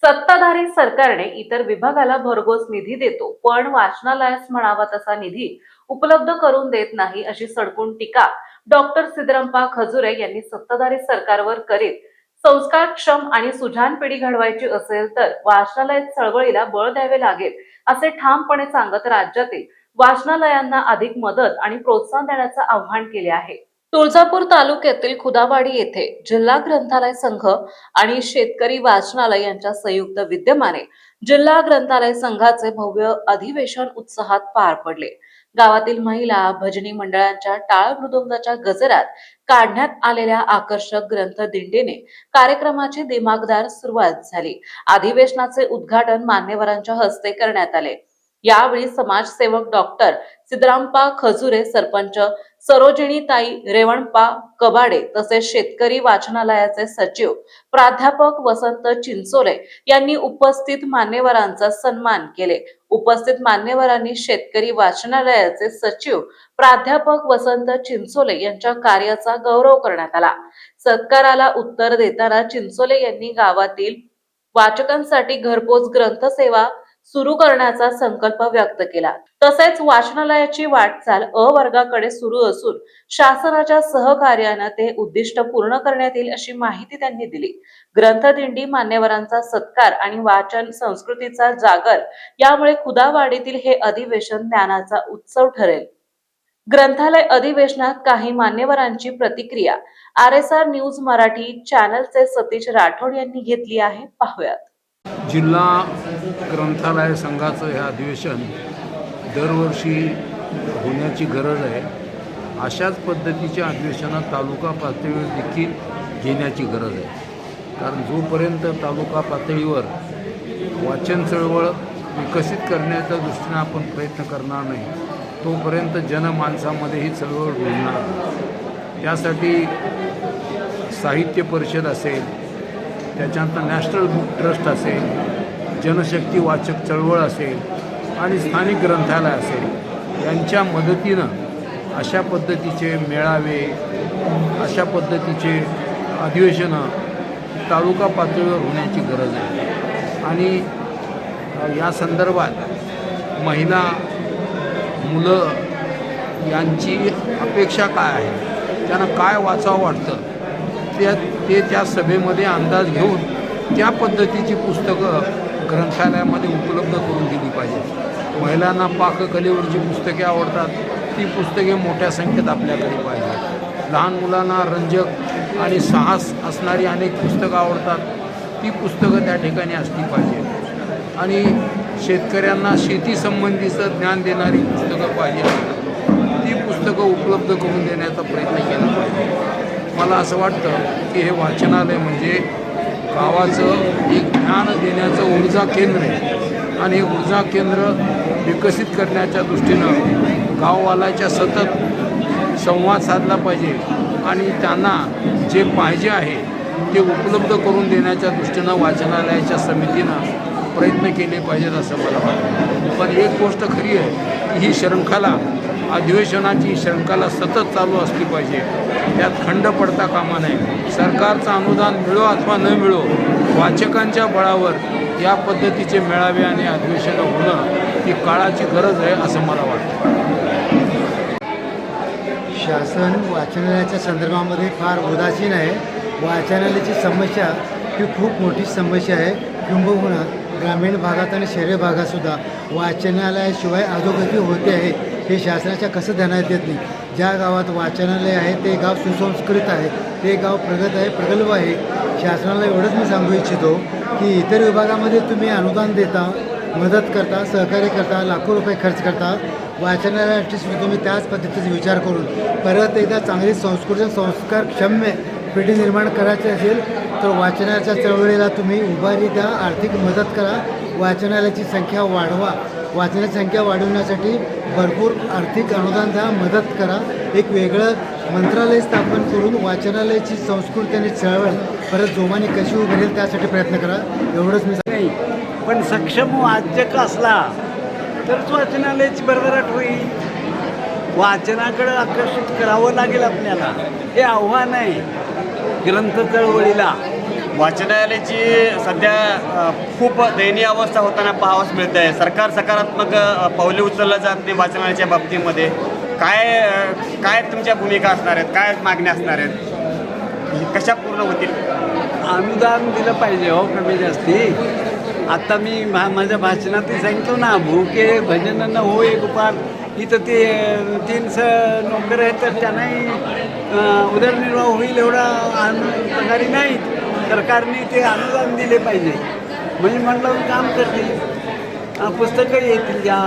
सत्ताधारी सरकारने इतर विभागाला भरघोस निधी देतो, पण वाचनालयास म्हणावा तसा निधी उपलब्ध करून देत नाही, अशी सडकून टीका डॉक्टर सिद्धरामप्पा खजुरे यांनी सत्ताधारी सरकारवर करीत संस्कारक्षम आणि सुजाण पिढी घडवायची असेल तर वाचनालय चळवळीला बळ द्यावे लागेल, असे ठामपणे सांगत राज्यातील वाचनालयांना अधिक मदत आणि प्रोत्साहन देण्याचे आवाहन केले आहे। तुळजापूर तालुक्यातील खुदावाडी येथे जिल्हा ग्रंथालय संघ आणि शेतकरी वाचनालय यांच्या संयुक्त विद्यमाने जिल्हा ग्रंथालय संघाचे भव्य अधिवेशन उत्साहात पार पडले। गावातील महिला भजनी मंडळांच्या टाळ मृदुंगाच्या गजरात काढण्यात आलेल्या आकर्षक ग्रंथ दिंडीने कार्यक्रमाची दिमागदार सुरुवात झाली। अधिवेशनाचे उद्घाटन मान्यवरांच्या हस्ते करण्यात आले। यावेळी समाजसेवक डॉक्टर सिद्धरामप्पा खजुरे, सरपंच सरोजिनीताई रेवणप्पा कबाडे तसेच शेतकरी वाचनालयाचे सचिव प्राध्यापक वसंत चिंचोले यांनी उपस्थित मान्यवरांचा सन्मान केले। उपस्थित मान्यवरांनी शेतकरी वाचनालयाचे सचिव प्राध्यापक वसंत चिंचोले यांच्या कार्याचा गौरव करण्यात आला। सत्काराला उत्तर देताना चिंचोले यांनी गावातील वाचकांसाठी घरपोच ग्रंथसेवा सुरू करण्याचा संकल्प व्यक्त केला। तसेच वाचनालयाची वाटचाल वर्गाकडे सुरू असून शासनाच्या सहकार्याने ते उद्दिष्ट पूर्ण करण्यात येईल, अशी माहिती त्यांनी दिली। ग्रंथदिंडी, मान्यवरांचा सत्कार आणि वाचन संस्कृतीचा जागर यामुळे खुदावाडीतील हे अधिवेशन ज्ञानाचा उत्सव ठरेल। ग्रंथालय अधिवेशनात काही मान्यवरांची प्रतिक्रिया RSR न्यूज मराठी चॅनलचे सतीश राठोड यांनी घेतली आहे, पाहूयात। जिल्हा ग्रंथालय संघाचं हे अधिवेशन दरवर्षी होण्याची गरज आहे। अशाच पद्धतीच्या अधिवेशनात तालुका पातळीवर देखील घेण्याची गरज आहे, कारण जोपर्यंत तालुका पातळीवर वाचन चळवळ विकसित करण्याच्या दृष्टीने आपण प्रयत्न करणार नाही, तोपर्यंत जनमानसामध्ये ही चळवळ रुजणार नाही। त्यासाठी साहित्य परिषद असेल, त्याच्यानंतर नॅशनल बुक ट्रस्ट असेल, जनशक्ती वाचक चळवळ असेल आणि स्थानिक ग्रंथालय असेल, यांच्या मदतीनं अशा पद्धतीचे मेळावे, अशा पद्धतीचे अधिवेशनं तालुका पातळीवर होण्याची गरज आहे। आणि या संदर्भात महिला, मुलं यांची अपेक्षा काय आहे, त्यांना काय वाचावं वाटतं, ते त्या सभेमध्ये अंदाज घेऊन त्या पद्धतीची पुस्तकं ग्रंथालयामध्ये उपलब्ध करून दिली पाहिजे। महिलांना पाककलेवरची पुस्तके आवडतात, ती पुस्तके मोठ्या संख्येत आपल्याकडे पाहिजे। लहान मुलांना रंजक आणि साहस असणारी अनेक पुस्तकं आवडतात, ती पुस्तकं त्या ठिकाणी असली पाहिजे। आणि शेतकऱ्यांना शेतीसंबंधीचं ज्ञान देणारी पुस्तकं पाहिजे असतात, ती पुस्तकं उपलब्ध करून देण्याचा प्रयत्न केला पाहिजे। मला असं वाटतं की हे वाचनालय म्हणजे गावाचं एक ज्ञान देण्याचं ऊर्जा केंद्र आहे आणि हे ऊर्जा केंद्र विकसित करण्याच्या दृष्टीनं गाववाल्याच्या सतत संवाद साधला पाहिजे आणि त्यांना जे पाहिजे आहे ते उपलब्ध करून देण्याच्या दृष्टीनं वाचनालयाच्या समितीनं प्रयत्न केले पाहिजेत असं मला वाटतं। पण एक गोष्ट खरी आहे की ही शृंखला, अधिवेशनाची शृंखला सतत चालू असली पाहिजे, त्यात खंड पडता कामा नये। सरकारचं अनुदान मिळो अथवा न मिळो, वाचकांच्या बळावर या पद्धतीचे मेळावे आणि अधिवेशनं होणं ही काळाची गरज आहे असं मला वाटतं। शासन वाचनालयाच्या संदर्भामध्ये फार उदासीन आहे। वाचनालयाची समस्या ही खूप मोठी समस्या आहे, किंबहुना ग्रामीण भागात आणि शहरी भागातसुद्धा वाचनालयाशिवाय अधोगती होते आहे, हे शासनाच्या कसं ध्यानात येत नाही। ज्या गावात वाचनालय आहे ते गाव सुसंस्कृत आहे, ते गाव प्रगत आहे, प्रगल्भ आहे। शासनाला एवढंच मी सांगू इच्छितो की इतर विभागामध्ये तुम्ही अनुदान देता, मदत करता, सहकार्य करता, लाखो रुपये खर्च करता, वाचनालयासाठी तुम्ही त्याच पद्धतीचा विचार करून परत एकदा चांगली संस्कृती संस्कारक्षम्य पिढी निर्माण करायची असेल तर वाचनाच्या चळवळीला तुम्ही उभारी द्या, आर्थिक मदत करा, वाचनालयाची संख्या वाढवा। वाचनाची संख्या वाढवण्यासाठी भरपूर आर्थिक अनुदान द्या, मदत करा। एक वेगळं मंत्रालय स्थापन करून वाचनालयाची संस्कृती आणि चळवळ परत जोमाने कशी उभी राहील त्यासाठी प्रयत्न करा, एवढंच मी नाही। पण सक्षम वाचक असला तरच वाचनालयाची भरभराट होईल, वाचनाकडे आकर्षित करावं लागेल आपल्याला, हे आव्हान आहे ग्रंथ चळवळीला। वाचनालयाची सध्या खूप दयनीय अवस्था होताना पाहावयास मिळत आहे. सरकार सकारात्मक पावले उचललं जात नाही वाचनालयाच्या बाबतीमध्ये. काय तुमच्या भूमिका असणार आहेत, काय मागण्या असणार आहेत, कशा पूर्ण होतील? अनुदान दिलं पाहिजे हो, कमी जास्ती. आता मी माझ्या भाषणातही सांगितलं ना, भूके भजन न हो एक उपार. इथं ते 3 नोकर आहेत तर त्यांनाही उदरनिर्वाह होईल एवढा पगारी नाही. सरकारने ते अनुदान दिले पाहिजे म्हणजे म्हटलं काम करतील, पुस्तकं येतील.